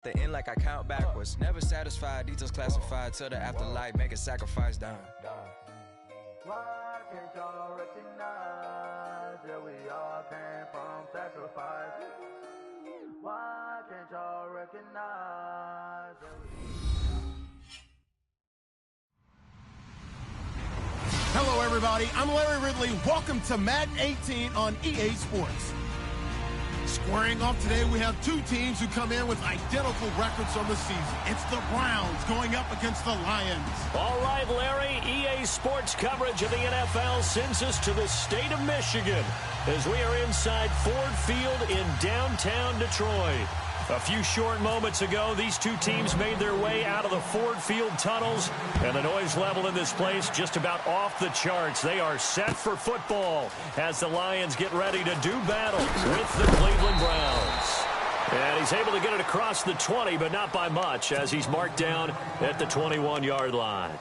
The end like I count backwards. Never satisfied, details classified till the afterlife. Make a sacrifice down. Why can't y'all recognize that we all came from sacrifice? Why can't y'all recognize that Hello, everybody. I'm Larry Ridley. Welcome to Madden 18 on EA Sports. Squaring off today, we have two teams who come in with identical records on the season. It's the Browns going up against the Lions. All right, Larry, EA Sports coverage of the NFL sends us to the state of Michigan as we are inside Ford Field in downtown Detroit. A few short moments ago, these two teams made their way out of the Ford Field tunnels, and the noise level in this place just about off the charts. They are set for football as the Lions get ready to do battle with the Cleveland Browns. And he's able to get it across the 20, but not by much, as he's marked down at the 21-yard line.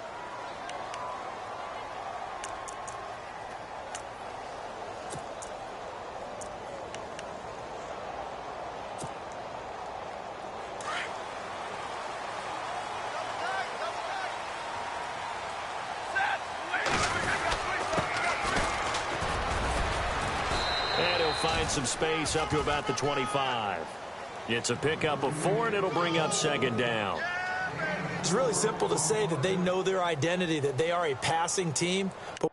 Find some space up to about the 25. It's a pickup of 4, and it'll bring up second down. It's really simple to say that they know their identity, that they are a passing team. But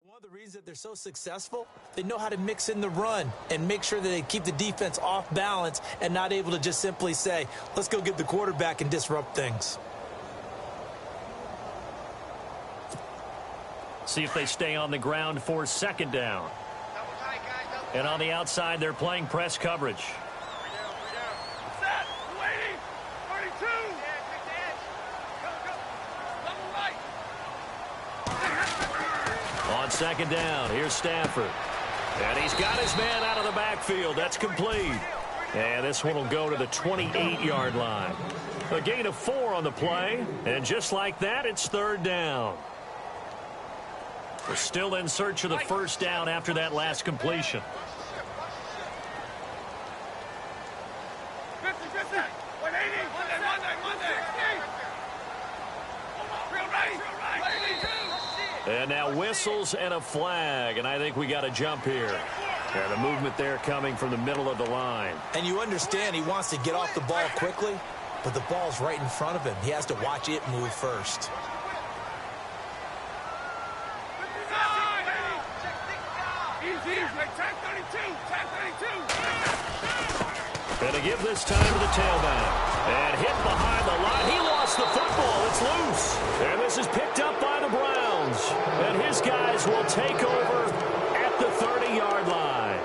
one of the reasons that they're so successful, they know how to mix in the run and make sure that they keep the defense off balance and not able to just simply say, let's go get the quarterback and disrupt things. See if they stay on the ground for second down. And on the outside, they're playing press coverage. On second down, here's Stafford. And he's got his man out of the backfield. That's complete. And this one will go to the 28-yard line. A gain of 4 on the play. And just like that, it's third down. We're still in search of the first down after that last completion. And now whistles and a flag, and I think we got a jump here. And the movement there coming from the middle of the line. And you understand he wants to get off the ball quickly, but the ball's right in front of him. He has to watch it move first. And a give this time to the tailback. And hit behind the line. He lost the football. It's loose. And this is picked up by the Browns. And his guys will take over at the 30-yard line.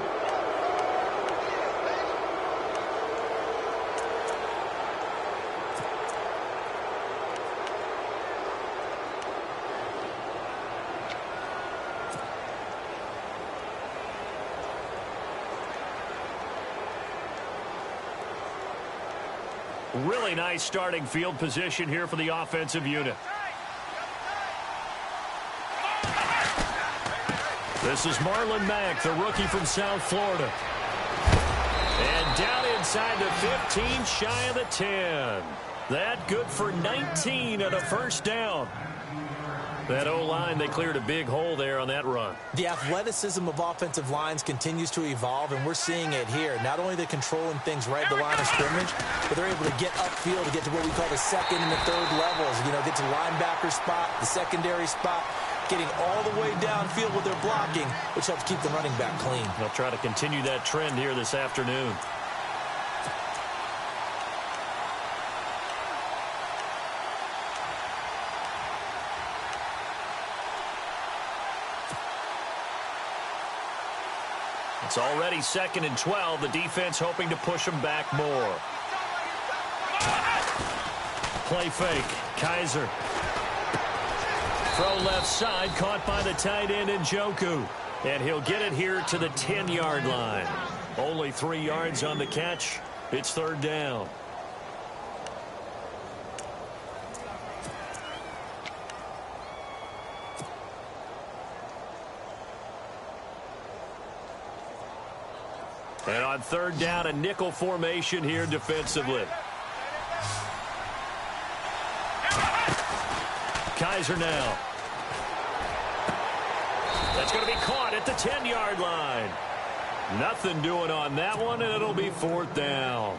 Really nice starting field position here for the offensive unit. This is Marlon Mack, the rookie from South Florida. And down inside the 15, shy of the 10. That good for 19 and a first down. That O-line, they cleared a big hole there on that run. The athleticism of offensive lines continues to evolve, and we're seeing it here. Not only are they controlling things right at the line of scrimmage, but they're able to get upfield to get to what we call the second and the third levels. You know, get to linebacker spot, the secondary spot, getting all the way downfield with their blocking, which helps keep the running back clean. They'll try to continue that trend here this afternoon. It's already 2nd and 12. The defense hoping to push them back more. Play fake. Kaiser. Throw left side. Caught by the tight end Njoku. And he'll get it here to the 10-yard line. Only 3 yards on the catch. It's 3rd down. And on 3rd down, a nickel formation here defensively. Kaiser now. That's going to be caught at the 10-yard line. Nothing doing on that one, and it'll be 4th down.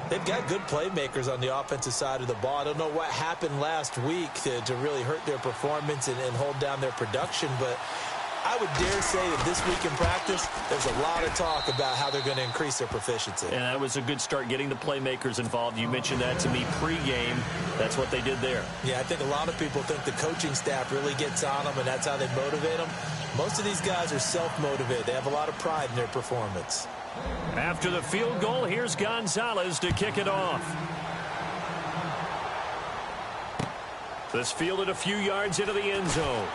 They've got good playmakers on the offensive side of the ball. I don't know what happened last week to really hurt their performance and hold down their production, but I would dare say that this week in practice, there's a lot of talk about how they're going to increase their proficiency. And that was a good start, getting the playmakers involved. You mentioned that to me pregame. That's what they did there. Yeah, I think a lot of people think the coaching staff really gets on them, and that's how they motivate them. Most of these guys are self-motivated. They have a lot of pride in their performance. After the field goal, here's Gonzalez to kick it off. This fielded a few yards into the end zone.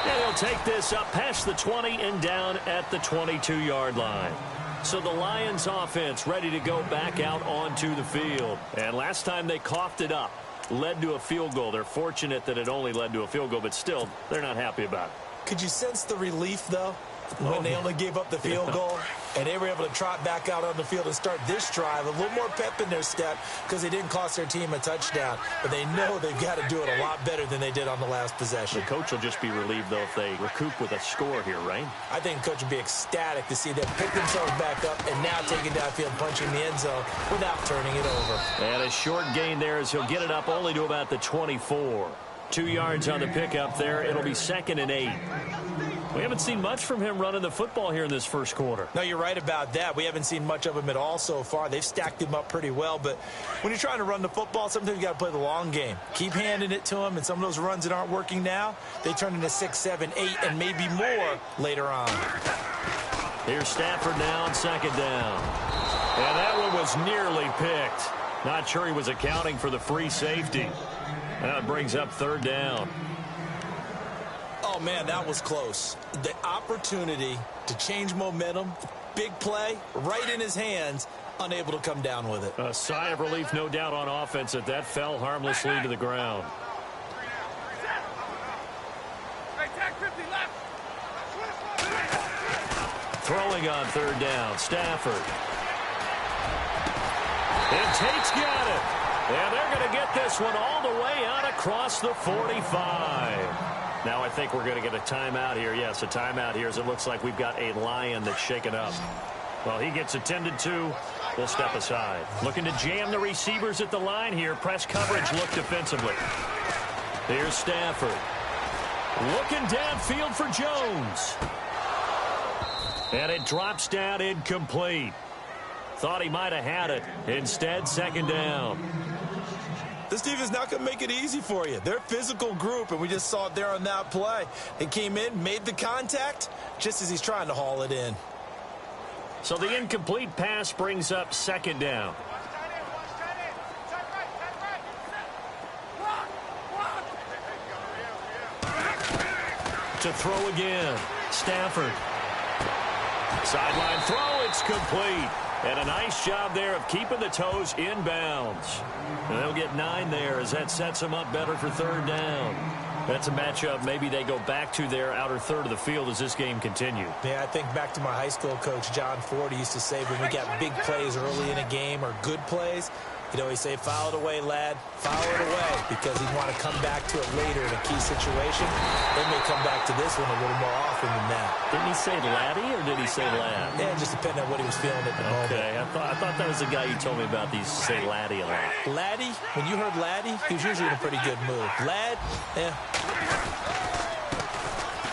And he'll take this up past the 20 and down at the 22-yard line. So the Lions offense ready to go back out onto the field. And last time they coughed it up, led to a field goal. They're fortunate that it only led to a field goal, but still, they're not happy about it. Could you sense the relief, though, when they only gave up the field goal and they were able to trot back out on the field and start this drive? A little more pep in their step because they didn't cost their team a touchdown, but they know they've got to do it a lot better than they did on the last possession. The coach will just be relieved, though, if they recoup with a score here, right? I think the coach would be ecstatic to see them pick themselves back up and now taking downfield, punching the end zone without turning it over. And a short gain there as he'll get it up only to about the 24. 2 yards on the pickup there. It'll be 2nd and 8. We haven't seen much from him running the football here in this first quarter. No, you're right about that. We haven't seen much of him at all so far. They've stacked him up pretty well, but when you're trying to run the football, sometimes you got to play the long game. Keep handing it to him, and some of those runs that aren't working now, they turn into 6, 7, 8, and maybe more later on. Here's Stafford now on 2nd down. And that one was nearly picked. Not sure he was accounting for the free safety. That brings up 3rd down. Oh, man, that was close. The opportunity to change momentum, big play, right in his hands, unable to come down with it. A sigh of relief, no doubt, on offense that that fell harmlessly to the ground. Throwing on 3rd down, Stafford. And Tate's got it. And they're going to get this one all the way out across the 45. Now I think we're going to get a timeout here. Yes, a timeout here as it looks like we've got a Lion that's shaken up. Well, he gets attended to. We'll step aside. Looking to jam the receivers at the line here. Press coverage look defensively. Here's Stafford. Looking downfield for Jones. And it drops down incomplete. Thought he might have had it. Instead, 2nd down. This defense not going to make it easy for you. They're a physical group, and we just saw it there on that play. They came in, made the contact, just as he's trying to haul it in. So the incomplete pass brings up 2nd down. To throw again. Stafford. Sideline throw, it's complete. And a nice job there of keeping the toes inbounds. And they'll get 9 there as that sets them up better for 3rd down. That's a matchup maybe they go back to their outer third of the field as this game continues. Yeah, I think back to my high school coach, John Ford. He used to say when we got big plays early in a game or good plays, he'd always say, foul it away, lad, foul it away, because he'd want to come back to it later in a key situation. They may come back to this one a little more often than that. Didn't he say laddie or did he say lad? Yeah, just depending on what he was feeling at the moment. Okay, I thought that was the guy you told me about. These say laddie a lot. Laddie, when you heard laddie, he was usually in a pretty good mood. Lad, yeah.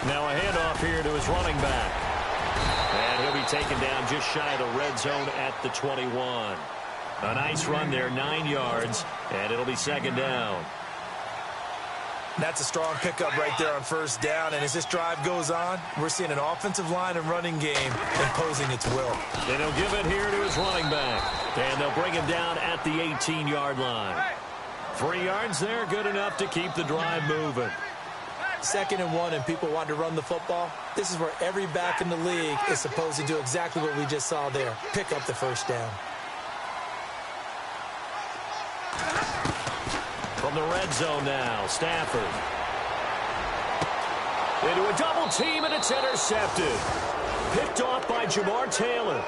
Now a handoff here to his running back. And he'll be taken down just shy of the red zone at the 21. A nice run there, 9 yards, and it'll be second down. That's a strong pickup right there on first down, and as this drive goes on, we're seeing an offensive line and running game imposing its will. And he'll give it here to his running back, and they'll bring him down at the 18-yard line. 3 yards there, good enough to keep the drive moving. 2nd and 1, and people want to run the football. This is where every back in the league is supposed to do exactly what we just saw there, pick up the first down. From the red zone now, Stafford. Into a double team, and it's intercepted. Picked off by Jamar Taylor.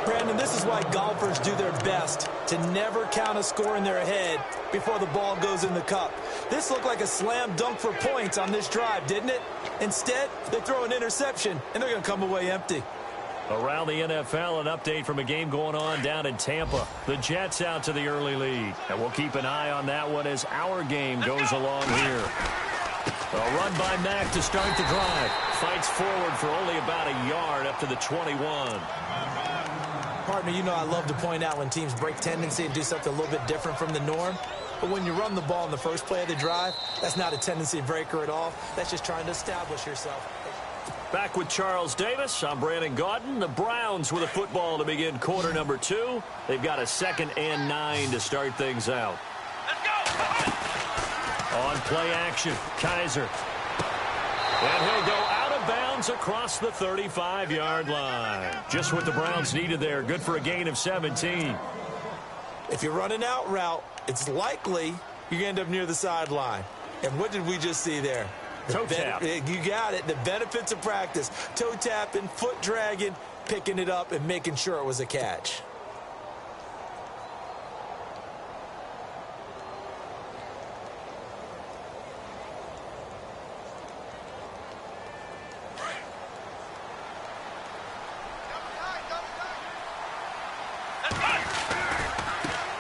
Brandon, this is why golfers do their best to never count a score in their head before the ball goes in the cup. This looked like a slam dunk for points on this drive, didn't it? Instead, they throw an interception, and they're going to come away empty. Around the NFL, an update from a game going on down in Tampa. The Jets out to the early lead. And we'll keep an eye on that one as our game goes along here. A run by Mack to start the drive. Fights forward for only about a yard up to the 21. Partner, you know I love to point out when teams break tendency and do something a little bit different from the norm. But when you run the ball in the first play of the drive, that's not a tendency breaker at all. That's just trying to establish yourself. Back with Charles Davis, I'm Brandon Gaudin. The Browns with a football to begin quarter number 2. They've got a 2nd and 9 to start things out. Let's go! On play action, Kaiser. And he'll go out of bounds across the 35-yard line. Just what the Browns needed there. Good for a gain of 17. If you run an out route, it's likely you're going to end up near the sideline. And what did we just see there? Toe tap. You got it. The benefits of practice. Toe tapping, foot dragging, picking it up, and making sure it was a catch.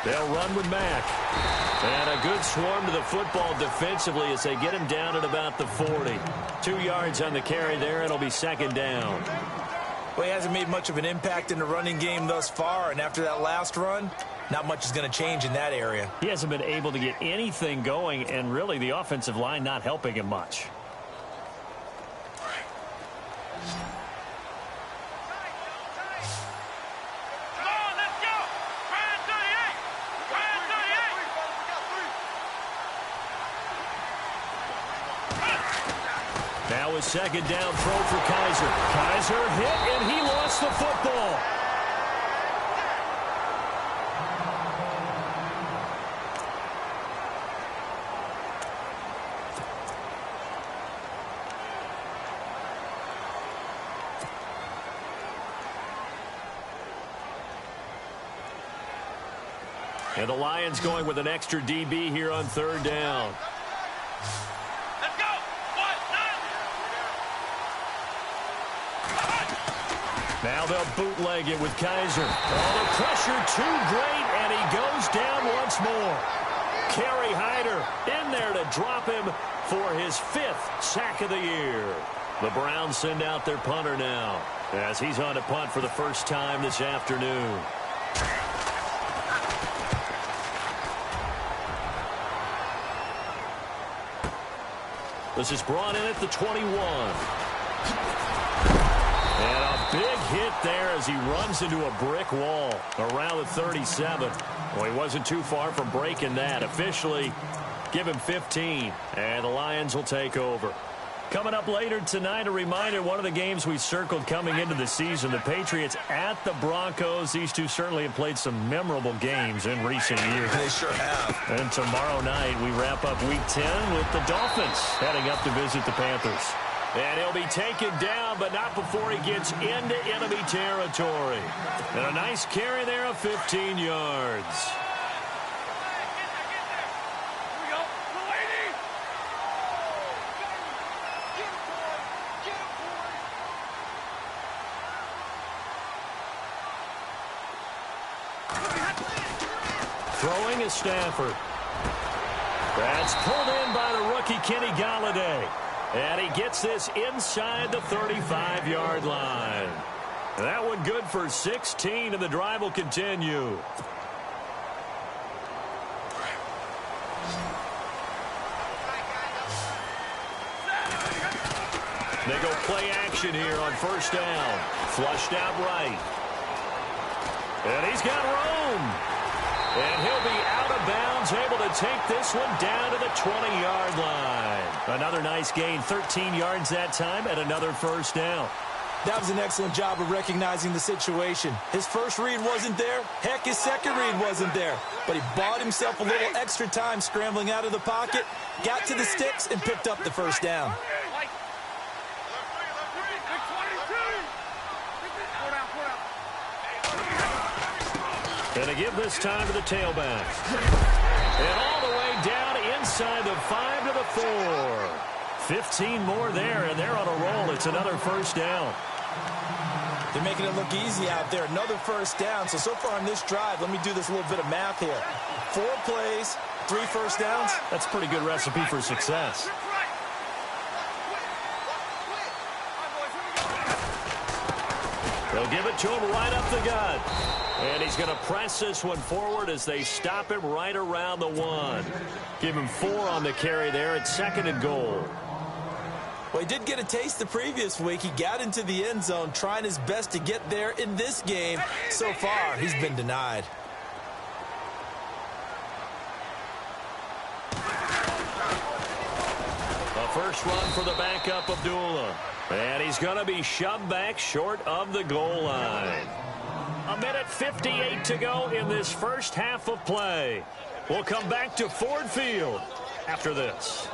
They'll run with Mack. And a good swarm to the football defensively as they get him down at about the 40. 2 yards on the carry there. It'll be second down. Well, he hasn't made much of an impact in the running game thus far, and after that last run, not much is going to change in that area. He hasn't been able to get anything going, and really the offensive line not helping him much. Now a second down throw for Kaiser. Kaiser hit, and he lost the football. And the Lions going with an extra DB here on third down. Now they'll bootleg it with Kaiser. Oh, the pressure too great, and he goes down once more. Kerry Hyder in there to drop him for his 5th sack of the year. The Browns send out their punter now as he's on to punt for the first time this afternoon. This is brought in at the 21. And a big hit there as he runs into a brick wall around the 37. Well, he wasn't too far from breaking that. Officially, give him 15, and the Lions will take over. Coming up later tonight, a reminder, one of the games we circled coming into the season, the Patriots at the Broncos. These two certainly have played some memorable games in recent years. They sure have. And tomorrow night, we wrap up Week 10 with the Dolphins heading up to visit the Panthers. And he'll be taken down, but not before he gets into enemy territory. And a nice carry there of 15 yards. Throwing is Stafford. That's pulled in by the rookie Kenny Galladay. And he gets this inside the 35-yard line. That one good for 16, and the drive will continue. They go play action here on first down. Flushed out right. And he's got room. And he'll be out of bounds, able to take this one down to the 20-yard line. Another nice gain, 13 yards that time, and another first down. That was an excellent job of recognizing the situation. His first read wasn't there. Heck, his second read wasn't there. But he bought himself a little extra time scrambling out of the pocket, got to the sticks, and picked up the first down. And to give this time to the tailback. And all the way down inside the 5 to the 4. 15 more there, and they're on a roll. It's another first down. They're making it look easy out there. Another first down. So far on this drive, let me do this little bit of math here. 4 plays, 3 first downs. That's a pretty good recipe for success. They'll give it to him right up the gut. And he's going to press this one forward as they stop him right around the 1. Give him 4 on the carry there at 2nd and goal. Well, he did get a taste the previous week. He got into the end zone trying his best to get there in this game. So far, he's been denied. A first run for the backup Abdullah. And he's going to be shoved back short of the goal line. 1:58 to go in this first half of play. We'll come back to Ford Field after this.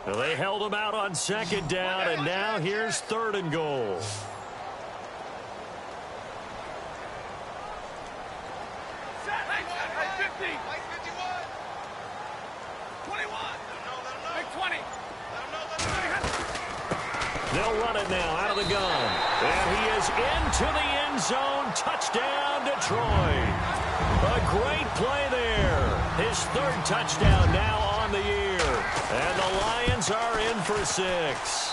Well, they held him out on 2nd down, and now here's 3rd and goal. They'll run it now out of the gun. And he is into the end zone. Touchdown, Detroit. A great play there. His 3rd touchdown now on the year. And the Lions are in for 6.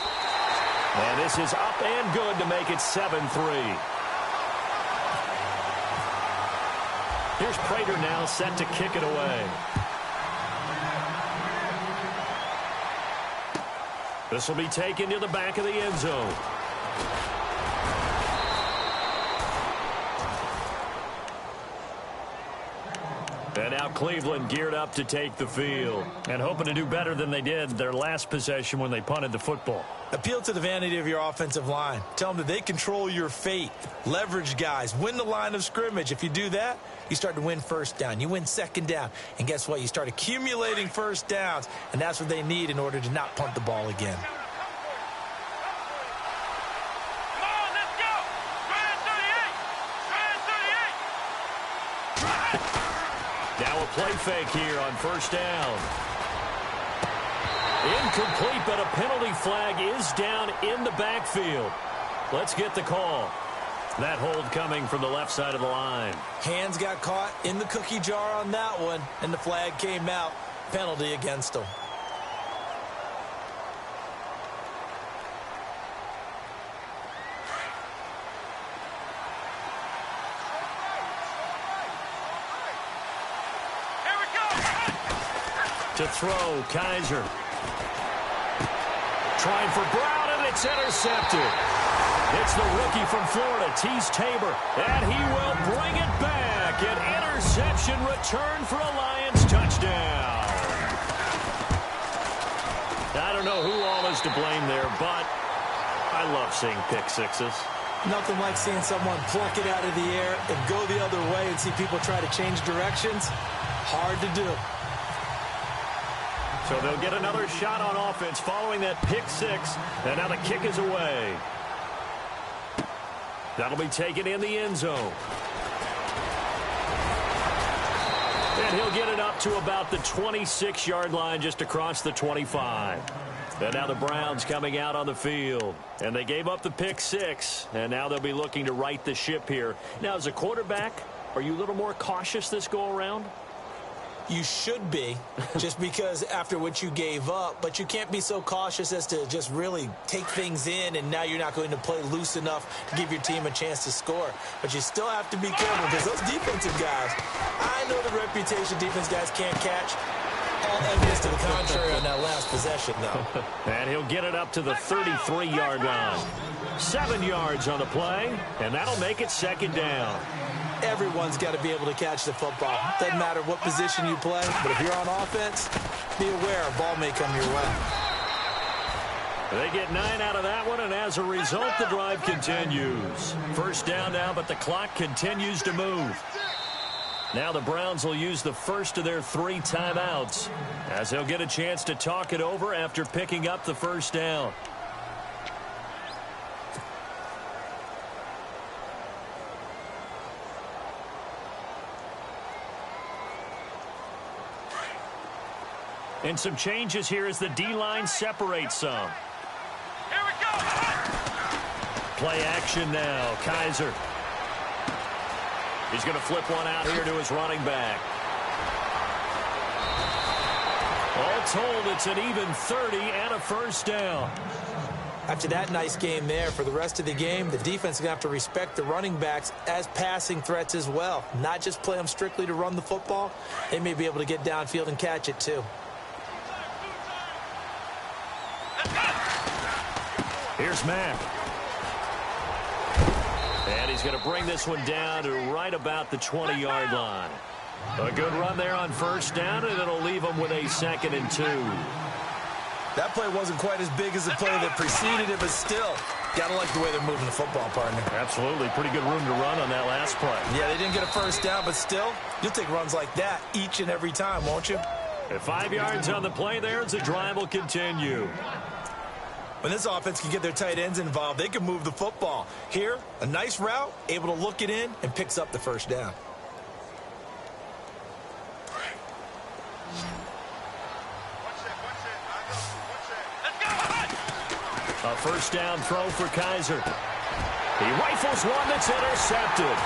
And this is up and good to make it 7-3. Here's Prater now set to kick it away. This will be taken to the back of the end zone. And now Cleveland geared up to take the field and hoping to do better than they did their last possession when they punted the football. Appeal to the vanity of your offensive line. Tell them that they control your fate. Leverage guys. Win the line of scrimmage. If you do that, you start to win first down. You win 2nd down. And guess what? You start accumulating first downs. And that's what they need in order to not punt the ball again. Now a play fake here on first down. Incomplete, but a penalty flag is down in the backfield. Let's get the call. That hold coming from the left side of the line. Hands got caught in the cookie jar on that one, and the flag came out. Penalty against them. To throw, Kaiser. Trying for Brown, and it's intercepted. It's the rookie from Florida, Tease Tabor, and he will bring it back. An Interception return for a Lions touchdown. I don't know who all is to blame there, but I love seeing pick sixes. Nothing like seeing someone pluck it out of the air and go the other way and see people try to change directions. Hard to do. So they'll get another shot on offense following that pick six. And now the kick is away. That'll be taken in the end zone. And he'll get it up to about the 26-yard line, just across the 25. And now the Browns coming out on the field. And they gave up the pick six. And now they'll be looking to right the ship here. Now, as a quarterback, are you a little more cautious this go-around? You should be, just because after what you gave up. But you can't be so cautious as to just really take things in, and now you're not going to play loose enough to give your team a chance to score. But you still have to be careful, because those defensive guys, I know the reputation defense guys can't catch. All evidence to the contrary on that last possession, though. And he'll get it up to the 33-yard line. 7 yards on the play, and that'll make it second down. Everyone's got to be able to catch the football. Doesn't matter what position you play, but if you're on offense, be aware a ball may come your way. They get 9 out of that one, and as a result, the drive continues. First down now, but the clock continues to move. Now the Browns will use the first of their 3 timeouts, as they'll get a chance to talk it over after picking up the first down. And some changes here as the D-line separates some. Here we go. Play action now. Kaiser. He's going to flip one out here to his running back. All told, it's an even 30 and a first down. After that nice game there, for the rest of the game, the defense is going to have to respect the running backs as passing threats as well. Not just play them strictly to run the football. They may be able to get downfield and catch it too. Here's Mack. And he's going to bring this one down to right about the 20-yard line. A good run there on first down, and it'll leave him with a 2nd and 2. That play wasn't quite as big as the play that preceded it, but still, got to like the way they're moving the football, partner. Absolutely. Pretty good room to run on that last play. Yeah, they didn't get a first down, but still, you'll take runs like that each and every time, won't you? At 5 yards on the play there, as the drive will continue. When this offense can get their tight ends involved, they can move the football. Here, a nice route, able to look it in, and picks up the first down. A first down throw for Kaiser. He rifles one that's intercepted.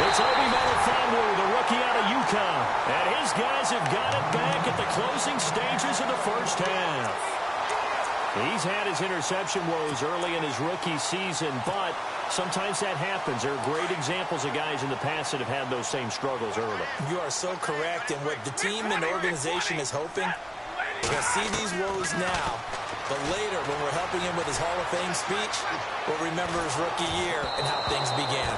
It's Obi Melifonwu, the rookie out of UConn. And his guys have got it back at the closing stages of the first half. He's had his interception woes early in his rookie season, but sometimes that happens. There are great examples of guys in the past that have had those same struggles early. You are so correct, and what the team and organization is hoping, we're going to see these woes now, but later when we're helping him with his Hall of Fame speech, we'll remember his rookie year and how things began.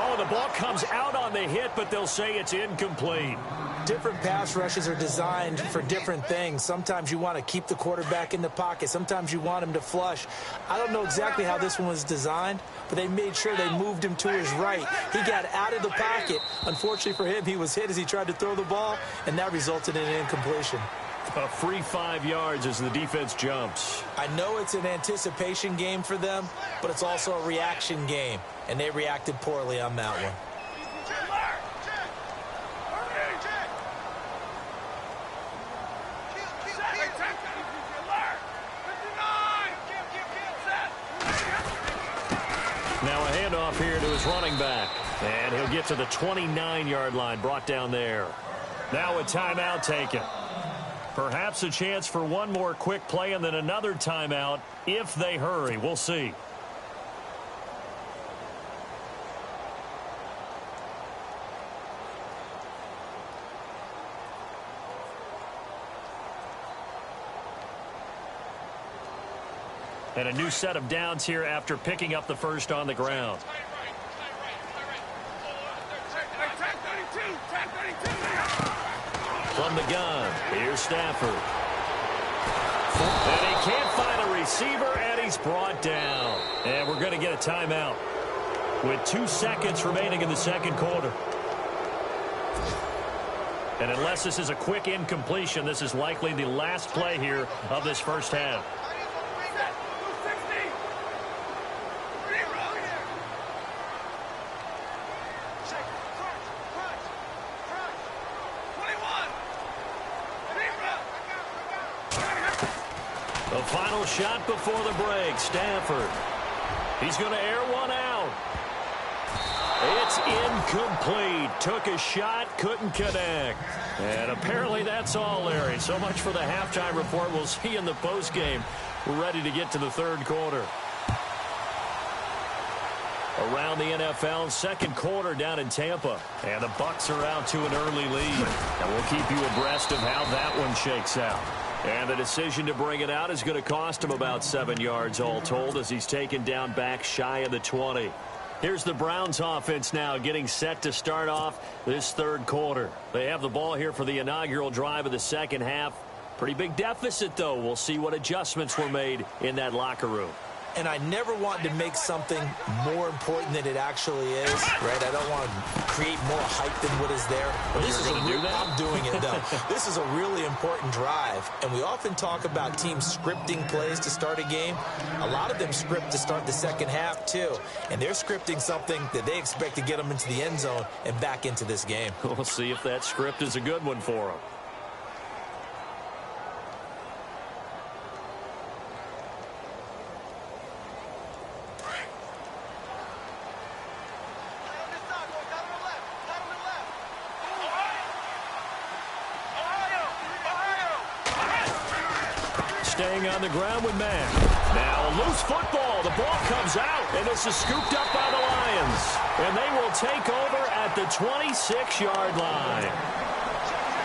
Oh, the ball comes out on the hit, but they'll say it's incomplete. Different pass rushes are designed for different things. Sometimes you want to keep the quarterback in the pocket. Sometimes you want him to flush. I don't know exactly how this one was designed, but they made sure they moved him to his right. He got out of the pocket. Unfortunately for him, he was hit as he tried to throw the ball, and that resulted in an incompletion. A free 5 yards as the defense jumps. I know it's an anticipation game for them, but it's also a reaction game, and they reacted poorly on that one. Now a handoff here to his running back. And he'll get to the 29-yard line, brought down there. Now a timeout taken. Perhaps a chance for one more quick play and then another timeout if they hurry. We'll see. And a new set of downs here after picking up the first on the ground. From the gun, here's Stafford. And he can't find a receiver, and he's brought down. And we're going to get a timeout with 2 seconds remaining in the second quarter. And unless this is a quick incompletion, this is likely the last play here of this first half. The final shot before the break, Stafford. He's going to air one out. It's incomplete. Took a shot, couldn't connect. And apparently that's all, Larry. So much for the halftime report. We'll see in the postgame. We're ready to get to the third quarter. Around the NFL, second quarter down in Tampa. And the Bucs are out to an early lead. And we'll keep you abreast of how that one shakes out. And the decision to bring it out is going to cost him about 7 yards all told as he's taken down back shy of the 20. Here's the Browns offense now getting set to start off this third quarter. They have the ball here for the inaugural drive of the second half. Pretty big deficit, though. We'll see what adjustments were made in that locker room. And I never want to make something more important than it actually is, right? I don't want to create more hype than what is there. Well, this is going to do that? I'm doing it, though. This is a really important drive, and we often talk about teams scripting plays to start a game. A lot of them script to start the second half, too, and they're scripting something that they expect to get them into the end zone and back into this game. We'll see if that script is a good one for them. Staying on the ground with Matt. Now a loose football. The ball comes out, and this is scooped up by the Lions. And they will take over at the 26-yard line.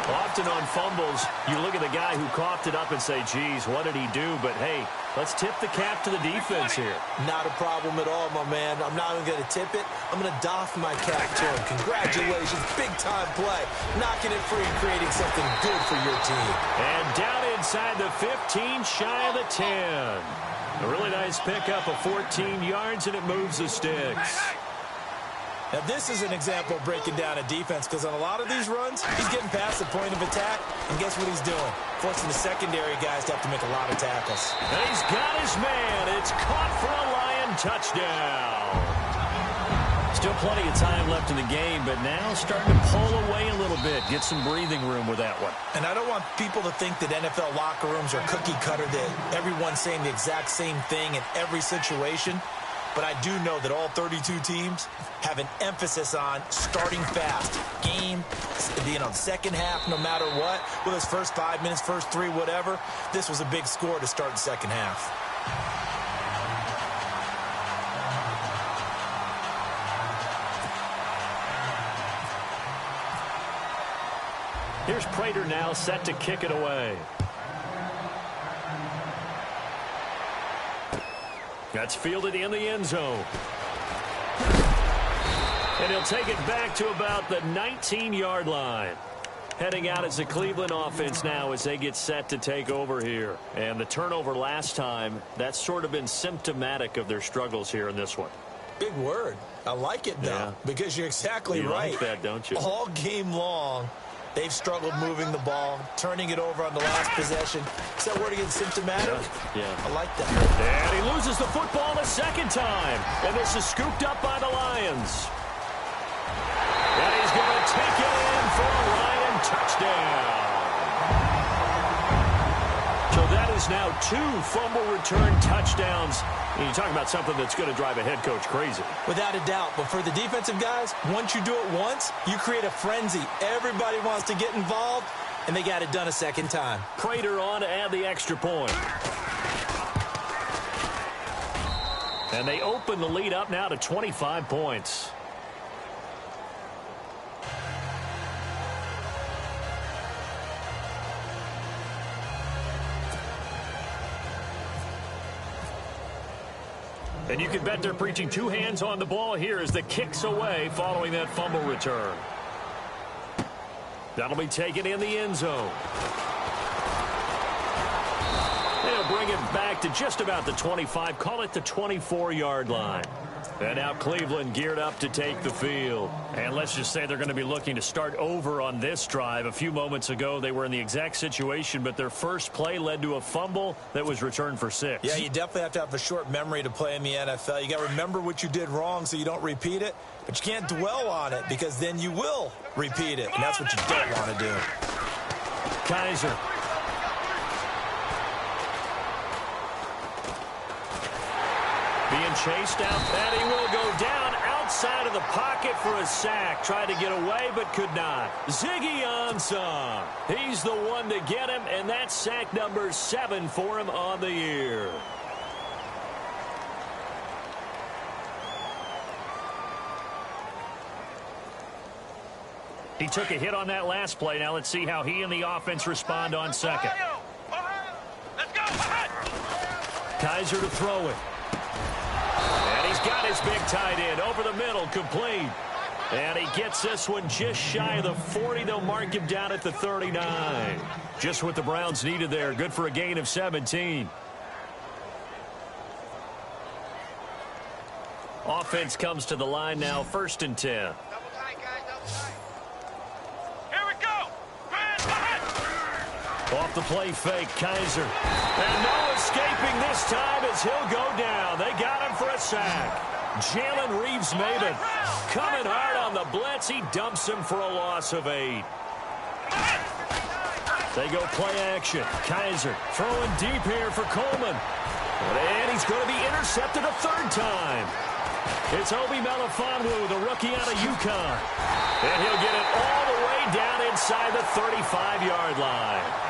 Often on fumbles, you look at the guy who coughed it up and say, geez, what did he do? But, hey, let's tip the cap to the defense here. Not a problem at all, my man. I'm not even going to tip it. I'm going to doff my cap to him. Congratulations. Big-time play. Knocking it free and creating something good for your team. And down inside the 15, shy of the 10. A really nice pickup of 14 yards, and it moves the sticks. Now, this is an example of breaking down a defense because on a lot of these runs, he's getting past the point of attack, and guess what he's doing? Forcing the secondary guys to have to make a lot of tackles. And he's got his man. It's caught for a Lion touchdown. Still plenty of time left in the game, but now starting to pull away a little bit. Get some breathing room with that one. And I don't want people to think that NFL locker rooms are cookie cutter, that everyone's saying the exact same thing in every situation. But I do know that all 32 teams have an emphasis on starting fast. Game, second half, no matter what. Whether it's first 5 minutes, first 3, whatever. This was a big score to start the second half. Here's Prater now set to kick it away. That's fielded in the end zone. And he'll take it back to about the 19-yard line. Heading out as the Cleveland offense now as they get set to take over here. And the turnover last time, that's sort of been symptomatic of their struggles here in this one. Big word. I like it, though, because you're exactly right. You like that, don't you? All game long, they've struggled moving the ball, turning it over on the last possession. Is that word again, symptomatic? Yeah. I like that. And he loses the football a second time. And this is scooped up by the Lions. And he's going to take it in for a Lion touchdown. So that is now 2 fumble return touchdowns. And you talk about something that's going to drive a head coach crazy. Without a doubt. But for the defensive guys, once you do it once, you create a frenzy. Everybody wants to get involved, and they got it done a second time. Prater on to add the extra point. And they open the lead up now to 25 points. And you can bet they're preaching 2 hands on the ball here as the kick's away following that fumble return. That'll be taken in the end zone. They'll bring it back to just about the 25, call it the 24-yard line. And now Cleveland geared up to take the field. And let's just say they're going to be looking to start over on this drive. A few moments ago, they were in the exact situation, but their first play led to a fumble that was returned for 6. Yeah, you definitely have to have a short memory to play in the NFL. You got to remember what you did wrong so you don't repeat it, but you can't dwell on it because then you will repeat it, and that's what you don't want to do. Kaiser. Being chased out, and he will go down outside of the pocket for a sack. Tried to get away, but could not. Ziggy Ansah. He's the one to get him, and that's sack number 7 for him on the year. He took a hit on that last play. Now let's see how he and the offense respond on second. Let's go. Kaiser to throw it. And he's got his big tight end over the middle, complete. And he gets this one just shy of the 40. They'll mark him down at the 39. Just what the Browns needed there. Good for a gain of 17. Offense comes to the line now, 1st and 10. Off the play fake, Kaiser. And no escaping this time as he'll go down. They got him for a sack. Jalen Reeves-Maybin coming hard on the blitz. He dumps him for a loss of 8. They go play action. Kaiser throwing deep here for Coleman. And he's going to be intercepted a 3rd time. It's Obi Melifonwu, the rookie out of UConn. And he'll get it all the way down inside the 35-yard line.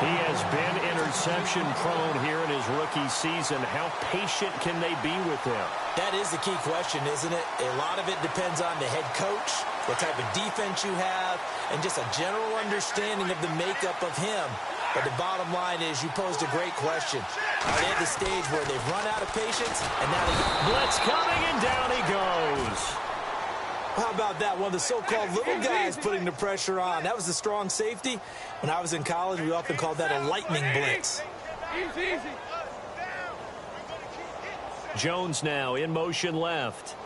He has been interception-prone here in his rookie season. How patient can they be with him? That is the key question, isn't it? A lot of it depends on the head coach, what type of defense you have, and just a general understanding of the makeup of him. But the bottom line is you posed a great question. Are they at the stage where they've run out of patience, and now they blitz coming, and down he goes. How about that? One of the so-called little guys putting the pressure on. That was the strong safety. When I was in college, we often called that a lightning blitz. Easy. Jones now in motion left.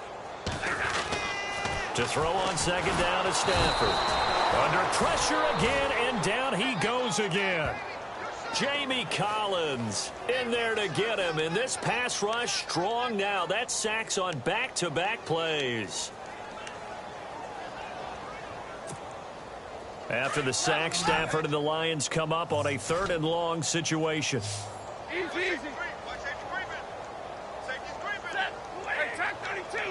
To throw on 2nd down to Stafford. Under pressure again, and down he goes again. Jamie Collins in there to get him. And this pass rush strong now. That's sacks on back-to-back plays. After the sack, Stafford and the Lions come up on a 3rd and long situation. Easy. Tack 32.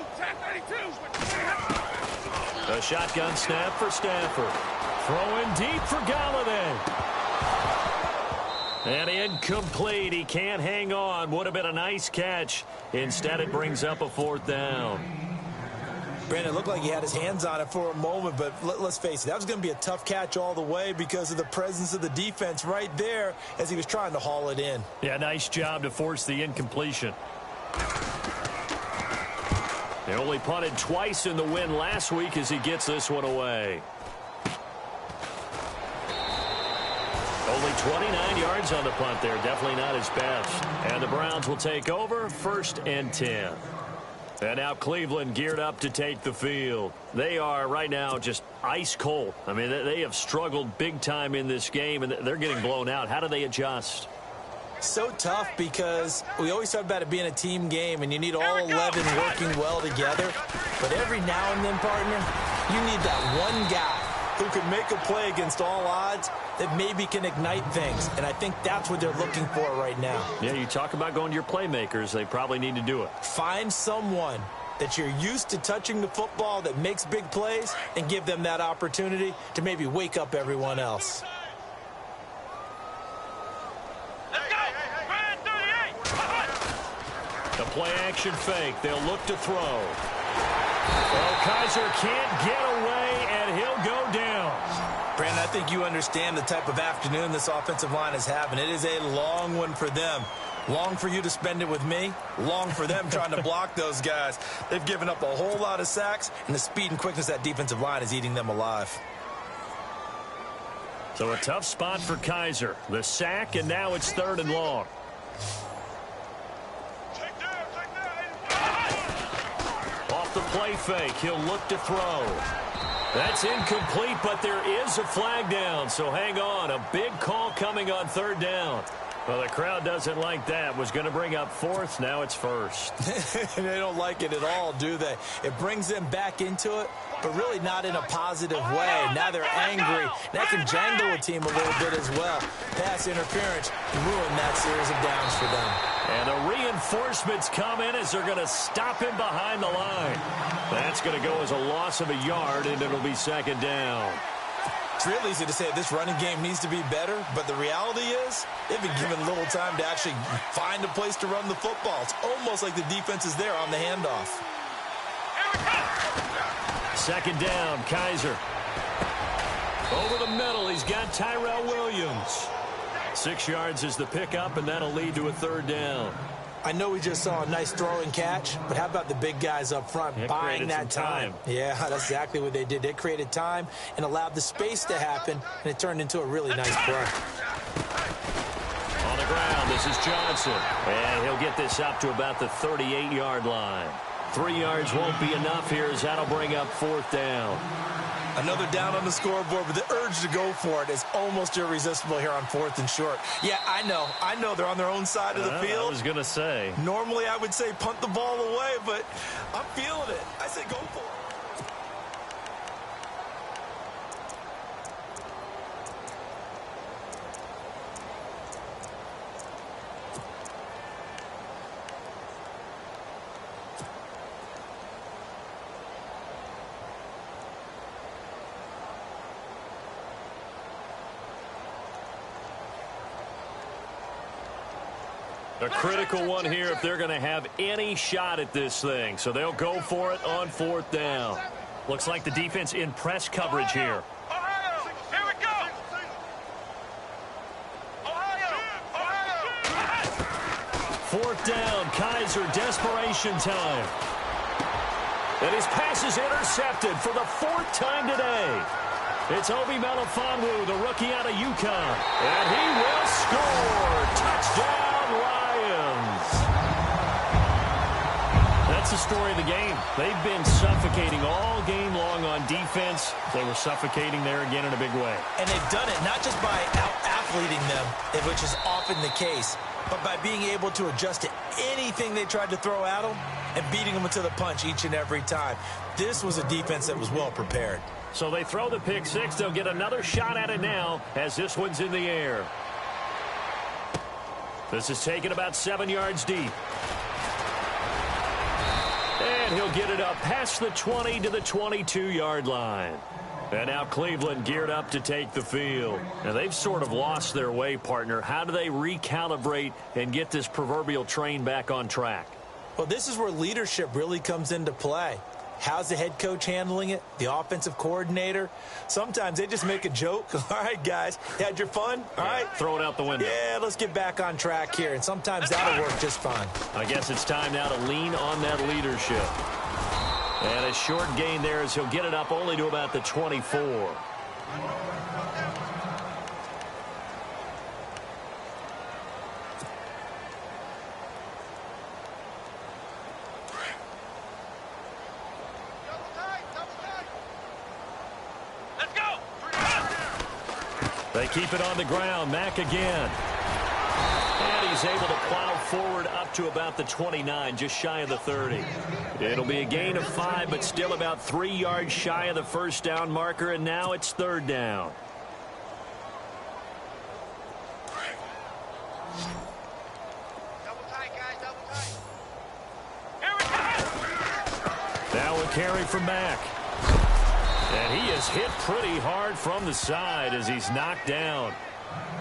A shotgun snap for Stafford. Throwing deep for Galladay. And incomplete. He can't hang on. Would have been a nice catch. Instead, it brings up a 4th down. Brandon, it looked like he had his hands on it for a moment, but let's face it, that was going to be a tough catch all the way because of the presence of the defense right there as he was trying to haul it in. Yeah, nice job to force the incompletion. They only punted twice in the win last week as he gets this one away. Only 29 yards on the punt there. Definitely not his best. And the Browns will take over, 1st and 10. And now Cleveland geared up to take the field. They are right now just ice cold. I mean, they have struggled big time in this game, and they're getting blown out. How do they adjust? So tough because we always talk about it being a team game, and you need all 11 working well together. But every now and then, partner, you need that one guy who can make a play against all odds that maybe can ignite things. And I think that's what they're looking for right now. Yeah, you talk about going to your playmakers. They probably need to do it. Find someone that you're used to touching the football that makes big plays and give them that opportunity to maybe wake up everyone else. The play action fake. They'll look to throw. Well, Kaiser can't get away, and he'll go down. Brandon, I think you understand the type of afternoon this offensive line is having. It is a long one for them. Long for you to spend it with me. Long for them trying to block those guys. They've given up a whole lot of sacks, and the speed and quickness of that defensive line is eating them alive. So a tough spot for Kaiser. The sack, and now it's 3rd and long. Off the play fake, he'll look to throw. That's incomplete, but there is a flag down, so hang on. A big call coming on 3rd down. Well, the crowd doesn't like that. Was going to bring up 4th. Now it's 1st. They don't like it at all, do they? It brings them back into it, but really not in a positive way. Now they're angry. That can jangle a team a little bit as well. Pass interference ruined that series of downs for them. And the reinforcements come in as they're going to stop him behind the line. That's going to go as a loss of a yard, and it'll be 2nd down. It's real easy to say this running game needs to be better, but the reality is they've been given little time to actually find a place to run the football. It's almost like the defense is there on the handoff. 2nd down, Kaiser. Over the middle, he's got Tyrell Williams. 6 yards is the pickup, and that'll lead to a 3rd down. I know we just saw a nice throw and catch, but how about the big guys up front buying that time? Yeah, that's exactly what they did. They created time and allowed the space to happen, and it turned into a really nice play. On the ground, this is Johnson. And he'll get this up to about the 38-yard line. 3 yards won't be enough here as that'll bring up 4th down. Another down on the scoreboard, but the urge to go for it is almost irresistible here on 4th and short. Yeah, I know they're on their own side of the field. I was going to say. Normally I would say punt the ball away, but I'm feeling it. I say go for it. A critical one here if they're going to have any shot at this thing. So they'll go for it on 4th down. Looks like the defense in press coverage here. Ohio! Here we go! Ohio! 4th down, Kaiser, desperation time. And his pass is intercepted for the 4th time today. It's Obi Melifonwu, the rookie out of UConn. And he will score. Touchdown, Lions. That's the story of the game. They've been suffocating all game long on defense. They were suffocating there again in a big way. And they've done it not just by out-athleting them, which is often the case, but by being able to adjust to anything they tried to throw at them and beating them to the punch each and every time. This was a defense that was well prepared. So they throw the pick six. They'll get another shot at it now as this one's in the air. This is taken about 7 yards deep. And he'll get it up past the 20 to the 22-yard line. And now Cleveland geared up to take the field. Now they've sort of lost their way, partner. How do they recalibrate and get this proverbial train back on track? Well, this is where leadership really comes into play. How's the head coach handling it? The offensive coordinator? Sometimes they just make a joke. All right, guys, you had your fun? All right. Throw it out the window. Yeah, let's get back on track here. And sometimes that'll work just fine. I guess it's time now to lean on that leadership. And a short gain there as he'll get it up only to about the 24. They keep it on the ground. Mack again. And he's able to plow forward up to about the 29, just shy of the 30. It'll be a gain of 5, but still about 3 yards shy of the first down marker, and now it's 3rd down. Double tight, guys, double tight. Here we go! Now a carry from Mack. And he is hit pretty hard from the side as he's knocked down.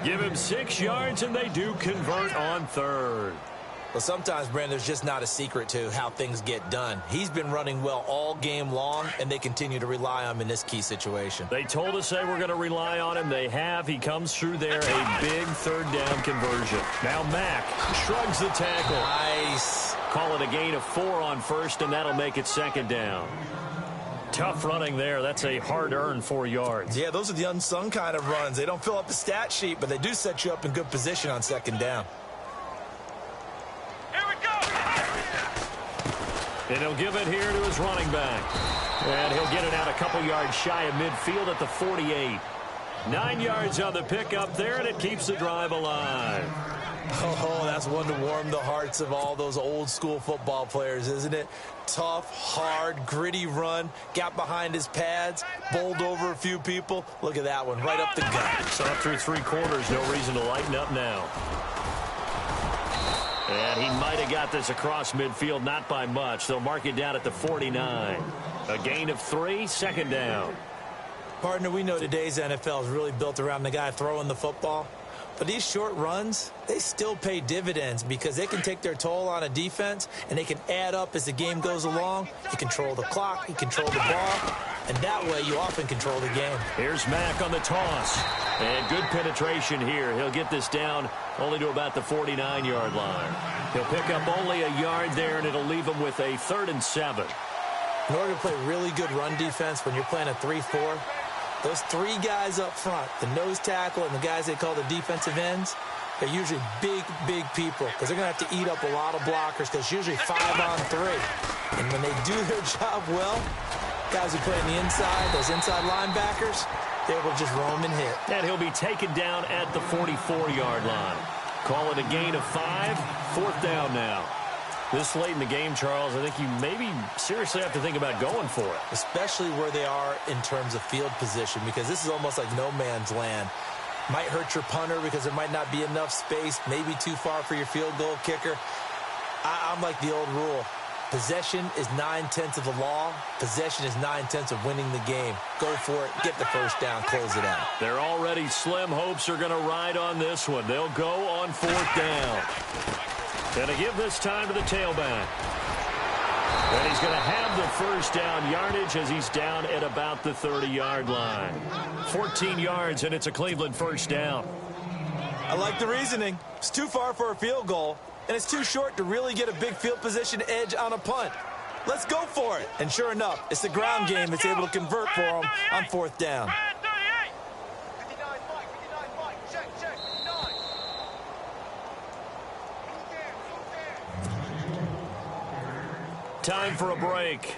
Give him 6 yards, and they do convert on 3rd. Well, sometimes, Brandon, there's just not a secret to how things get done. He's been running well all game long, and they continue to rely on him in this key situation. They told us they were going to rely on him. They have. He comes through there, a big 3rd down conversion. Now Mack shrugs the tackle. Nice. Call it a gain of 4 on 1st, and that'll make it 2nd down. Tough running there. That's a hard-earned 4 yards. Yeah, those are the unsung kind of runs. They don't fill up the stat sheet, but they do set you up in good position on second down. Here we go! And he'll give it here to his running back. And he'll get it out a couple yards shy of midfield at the 48. 9 yards on the pickup there, and it keeps the drive alive. Oh, that's one to warm the hearts of all those old-school football players, isn't it? Tough, hard, gritty run. Got behind his pads, bowled over a few people. Look at that one, right up the gut. So up through 3 quarters, no reason to lighten up now. And he might have got this across midfield, not by much. They'll mark it down at the 49. A gain of 3, second down. Partner, we know today's NFL is really built around the guy throwing the football. But these short runs, they still pay dividends because they can take their toll on a defense, and they can add up as the game goes along. You control the clock, you control the ball, and that way you often control the game. Here's Mack on the toss. And good penetration here. He'll get this down only to about the 49-yard line. He'll pick up only a yard there, and it'll leave him with a 3rd and 7. In order to play really good run defense when you're playing a 3-4, those 3 guys up front, the nose tackle and the guys they call the defensive ends, they're usually big, big people because they're going to have to eat up a lot of blockers because it's usually 5 on 3. And when they do their job well, guys who play on the inside, those inside linebackers, they're able to just roam and hit. And he'll be taken down at the 44-yard line. Call it a gain of 5, 4th down now. This late in the game, Charles, I think you maybe seriously have to think about going for it. Especially where they are in terms of field position, because this is almost like no man's land. Might hurt your punter because there might not be enough space, maybe too far for your field goal kicker. I'm like the old rule. Possession is 9/10 of the law. Possession is 9/10 of winning the game. Go for it, get the first down, close it out. They're already slim hopes are going to ride on this one. They'll go on 4th down. And to give this time to the tailback. And he's going to have the first down yardage as he's down at about the 30-yard line. 14 yards, and it's a Cleveland first down. I like the reasoning. It's too far for a field goal, and it's too short to really get a big field position edge on a punt. Let's go for it. And sure enough, it's the ground game that's able to convert for him on 4th down. Time for a break.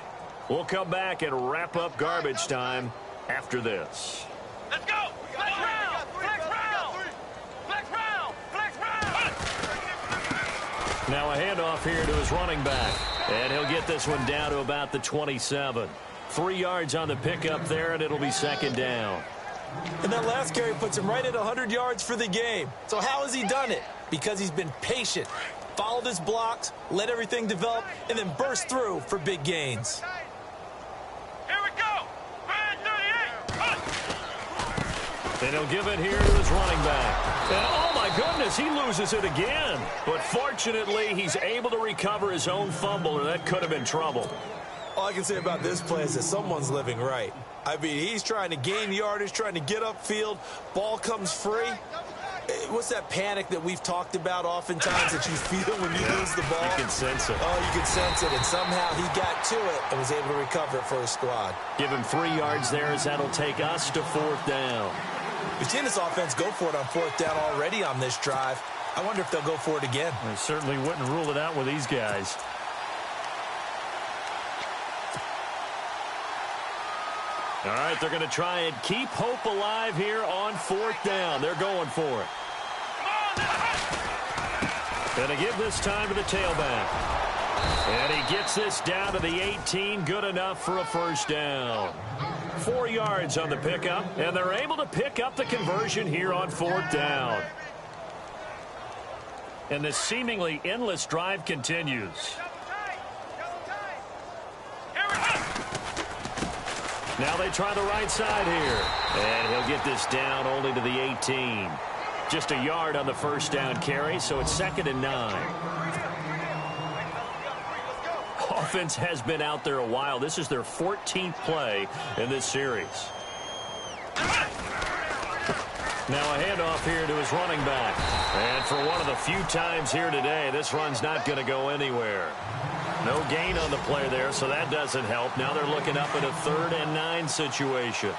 We'll come back and wrap up garbage time after this. Let's go! Flex round! Flex round! Flex round! Flex round! Now a handoff here to his running back. And he'll get this one down to about the 27. 3 yards on the pickup there, and it'll be second down. And that last carry puts him right at 100 yards for the game. So how has he done it? Because he's been patient, followed his blocks, let everything develop, and then burst through for big gains. Here we go! Red 38! And he'll give it here to his running back. And oh my goodness, he loses it again. But fortunately, he's able to recover his own fumble, or that could have been trouble. All I can say about this play is that someone's living right. I mean, he's trying to gain yardage, trying to get upfield. Ball comes free. What's that panic that we've talked about oftentimes that you feel when you lose the ball? You can sense it. Oh, you can sense it. And somehow he got to it and was able to recover it for his squad. Give him 3 yards there as that'll take us to 4th down. We've seen this offense go for it on 4th down already on this drive. I wonder if they'll go for it again. I certainly wouldn't rule it out with these guys. All right, they're going to try and keep hope alive here on 4th down. They're going for it. And to give this time to the tailback. And he gets this down to the 18, good enough for a first down. 4 yards on the pickup, and they're able to pick up the conversion here on 4th down. And this seemingly endless drive continues. Now they try the right side here. And he'll get this down only to the 18. Just a yard on the first down carry, so it's 2nd and 9. Offense has been out there a while. This is their 14th play in this series. Now a handoff here to his running back. And for one of the few times here today, this run's not going to go anywhere. No gain on the play there, so that doesn't help. Now they're looking up at a 3rd and 9 situation.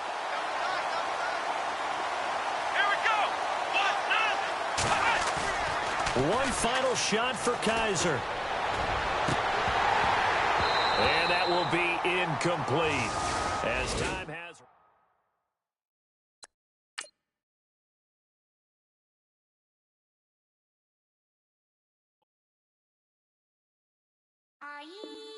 Here we go. One final shot for Kaiser. And that will be incomplete as time has... Are you